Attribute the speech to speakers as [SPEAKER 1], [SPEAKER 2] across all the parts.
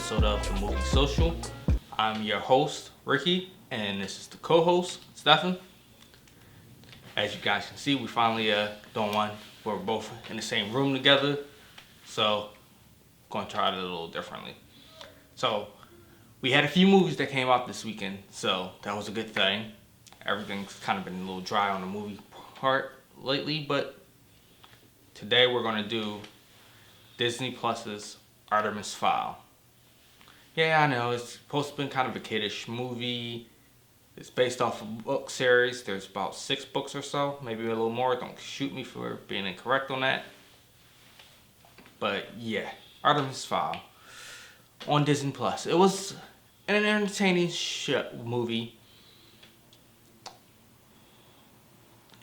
[SPEAKER 1] episode of The Movie Social. I'm your host, Ricky, and this is the co-host, Stefan. As you guys can see, we finally doing one where we're both in the same room together. So, going to try it a little differently. So, we had a few movies that came out this weekend, so that was a good thing. Everything's kind of been a little dry on the movie part lately, but today we're going to do Disney Plus's Artemis Fowl. Yeah, I know, it's supposed to be kind of a kiddish movie. It's based off a book series. There's about 6 books or so, maybe a little more. Don't shoot me for being incorrect on that. But yeah, Artemis Fowl on Disney Plus. It was an entertaining movie.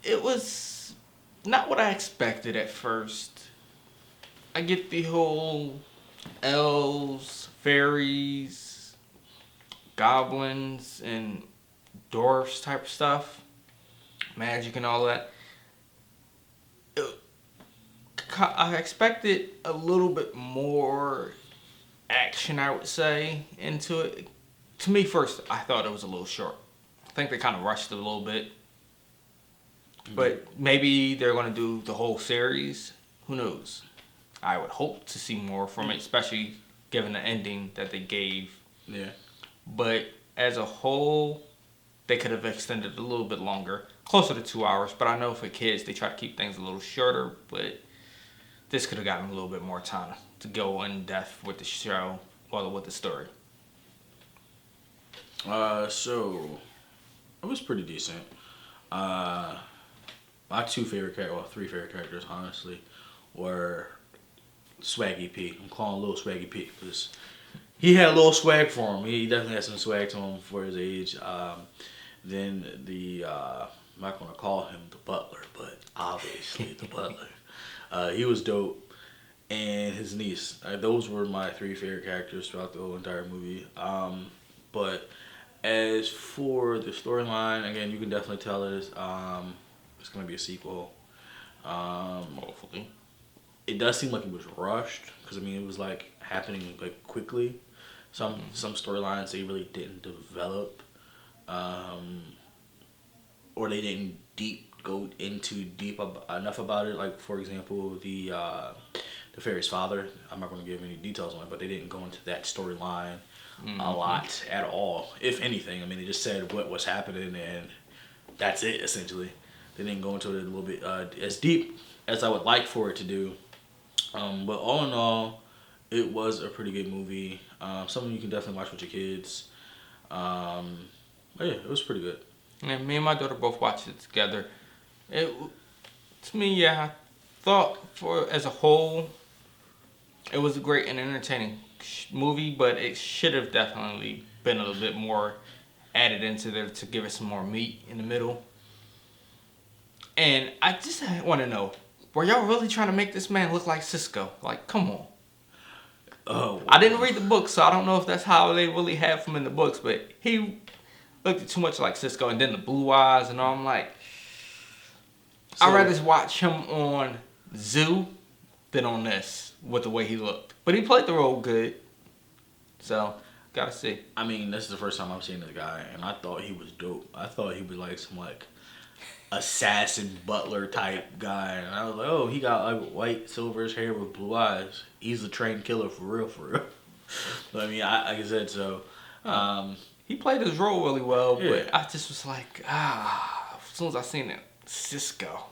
[SPEAKER 1] It was not what I expected at first. I get the whole elves, fairies, goblins, and dwarfs type stuff, magic and all that. I expected a little bit more action, I would say, into it. To me, first, I thought it was a little short. I think they kind of rushed it a little bit. But maybe they're going to do the whole series. Who knows? I would hope to see more from it, especially given the ending that they gave.
[SPEAKER 2] Yeah.
[SPEAKER 1] But as a whole, they could have extended it a little bit longer. Closer to 2 hours. But I know for kids, they try to keep things a little shorter. But this could have gotten a little bit more time to go in depth with the show or with the story.
[SPEAKER 2] So it was pretty decent. My 3 favorite characters, honestly, were Swaggy P. I'm calling Little Swaggy P because he had a little swag for him. He definitely had some swag to him for his age. Then I'm not going to call him the butler, but obviously the butler. He was dope. And his niece. Those were my 3 favorite characters throughout the whole entire movie. But as for the storyline, again, you can definitely tell it's going to be a sequel.
[SPEAKER 1] Hopefully.
[SPEAKER 2] It does seem like it was rushed because it was like happening like quickly. Some storylines they really didn't develop, or they didn't go into deep enough about it. Like for example, the fairy's father. I'm not going to give any details on it, but they didn't go into that storyline a lot at all. If anything, they just said what was happening and that's it essentially. They didn't go into it a little bit as deep as I would like for it to do. But all in all, it was a pretty good movie. Something you can definitely watch with your kids. But yeah, it was pretty good.
[SPEAKER 1] And me and my daughter both watched it together. To me, I thought as a whole, it was a great and entertaining movie, but it should have definitely been a little bit more added into there to give it some more meat in the middle. And I just want to know, were y'all really trying to make this man look like Cisco? Like, come on.
[SPEAKER 2] Oh,
[SPEAKER 1] I didn't read the book, so I don't know if that's how they really have him in the books, but he looked too much like Cisco, and then the blue eyes and all. I'm like, I'd rather watch him on Zoo than on this with the way he looked. But he played the role good, so gotta see.
[SPEAKER 2] This is the first time I've seen this guy, and I thought he was dope. I thought he was like some assassin butler type guy, and I was like, oh, he got like white silverish hair with blue eyes. He's a trained killer for real. But like I said, so
[SPEAKER 1] he played his role really well,
[SPEAKER 2] yeah.
[SPEAKER 1] but I just was like, as soon as I seen it, Cisco.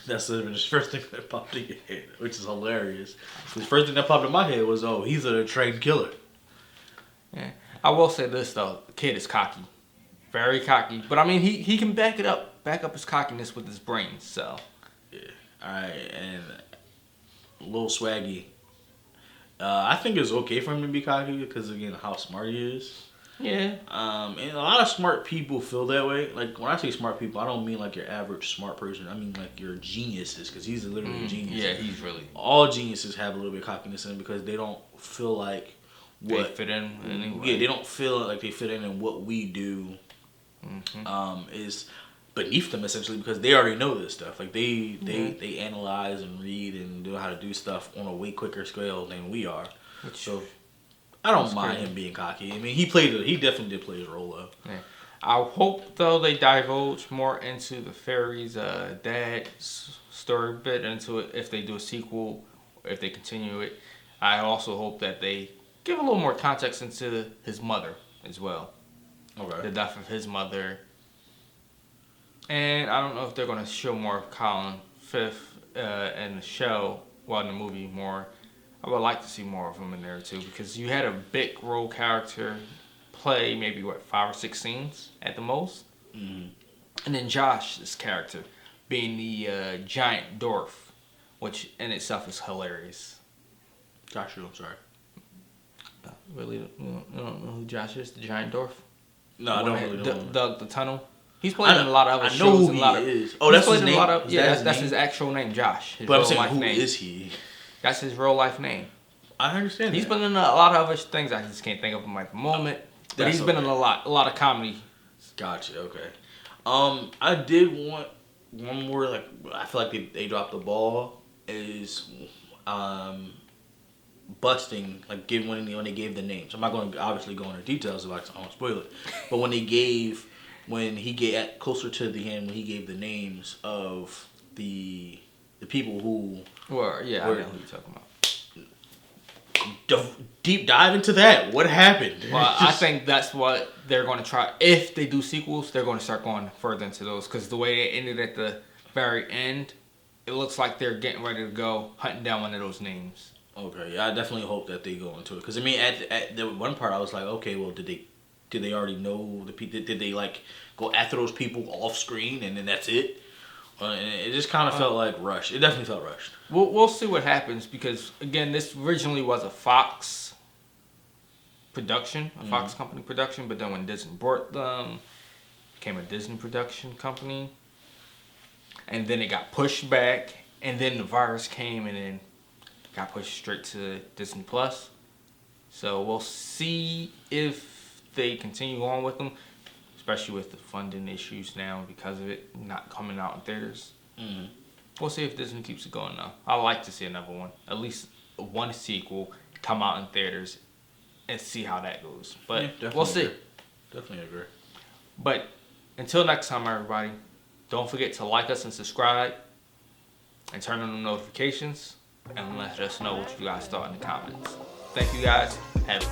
[SPEAKER 2] That's the first thing that popped in your head, which is hilarious. The first thing that popped in my head was, oh, he's a trained killer.
[SPEAKER 1] Yeah, I will say this though, the kid is cocky, very cocky. But he can back up his cockiness with his brains. So
[SPEAKER 2] yeah, all right, and Lil Swaggy. I think it's okay for him to be cocky because again, how smart he is.
[SPEAKER 1] Yeah.
[SPEAKER 2] And a lot of smart people feel that way. Like when I say smart people, I don't mean like your average smart person. I mean like your geniuses, because he's literally a genius.
[SPEAKER 1] Yeah, he's really.
[SPEAKER 2] All geniuses have a little bit of cockiness in them because they don't feel like
[SPEAKER 1] they fit in anyway.
[SPEAKER 2] Yeah, they don't feel like they fit in what we do. Is beneath them essentially because they already know this stuff. Like they analyze and read and know how to do stuff on a way quicker scale than we are. So I don't mind him being cocky. I mean, he definitely did play his role though.
[SPEAKER 1] Yeah. I hope though they divulge more into the fairy's dad's story, a bit into it if they do a sequel, if they continue it. I also hope that they give a little more context into his mother as well.
[SPEAKER 2] Okay.
[SPEAKER 1] The death of his mother. And I don't know if they're going to show more of Colin Firth in the show, well, in the movie more. I would like to see more of him in there too, because you had a big role character play maybe, 5 or 6 scenes at the most.
[SPEAKER 2] Mm-hmm.
[SPEAKER 1] And then Josh's character being the giant dwarf, which in itself is hilarious.
[SPEAKER 2] Josh, I'm sorry.
[SPEAKER 1] Really? You don't know who Josh is? The giant dwarf?
[SPEAKER 2] No, I don't really know.
[SPEAKER 1] Dug the Tunnel. He's played in a lot of other shows.
[SPEAKER 2] I know who he is. Oh, that's his name?
[SPEAKER 1] That's his actual name, Josh.
[SPEAKER 2] But I'm saying, who is he?
[SPEAKER 1] That's his real life name.
[SPEAKER 2] I understand.
[SPEAKER 1] He's been in a lot of other things. I just can't think of him at the moment. But he's been in a lot of comedy.
[SPEAKER 2] Gotcha. Okay. I did want one more. Like, I feel like they dropped the ball. Is busting, like, when they gave the names. I'm not going to obviously go into details if I don't spoil it. But when he get closer to the end, when he gave the names of the people who.
[SPEAKER 1] Well, yeah, I know who you're talking about.
[SPEAKER 2] Deep dive into that. What happened?
[SPEAKER 1] Well, I think that's what they're going to try. If they do sequels, they're going to start going further into those. Because the way they ended at the very end, it looks like they're getting ready to go hunting down one of those names.
[SPEAKER 2] Okay, yeah, I definitely hope that they go into it. Because, I mean, at the one part, I was like, okay, well, did they already know the people? Did they, like, go after those people off screen and then that's it? And it just kind of felt like rushed. It definitely felt rushed.
[SPEAKER 1] We'll see what happens because, again, this originally was a Fox production, Fox company production, but then when Disney bought them, it became a Disney production company. And then it got pushed back, and then the virus came and then got pushed straight to Disney Plus. So we'll see if they continue on with them, especially with the funding issues now because of it not coming out in theaters.
[SPEAKER 2] Mm-hmm.
[SPEAKER 1] We'll see if Disney keeps it going though. I'd like to see another one, at least one sequel come out in theaters and see how that goes. But yeah, we'll see.
[SPEAKER 2] Definitely agree.
[SPEAKER 1] But until next time, everybody, don't forget to like us and subscribe and turn on the notifications and let us know what you guys thought in the comments. Thank you guys. Have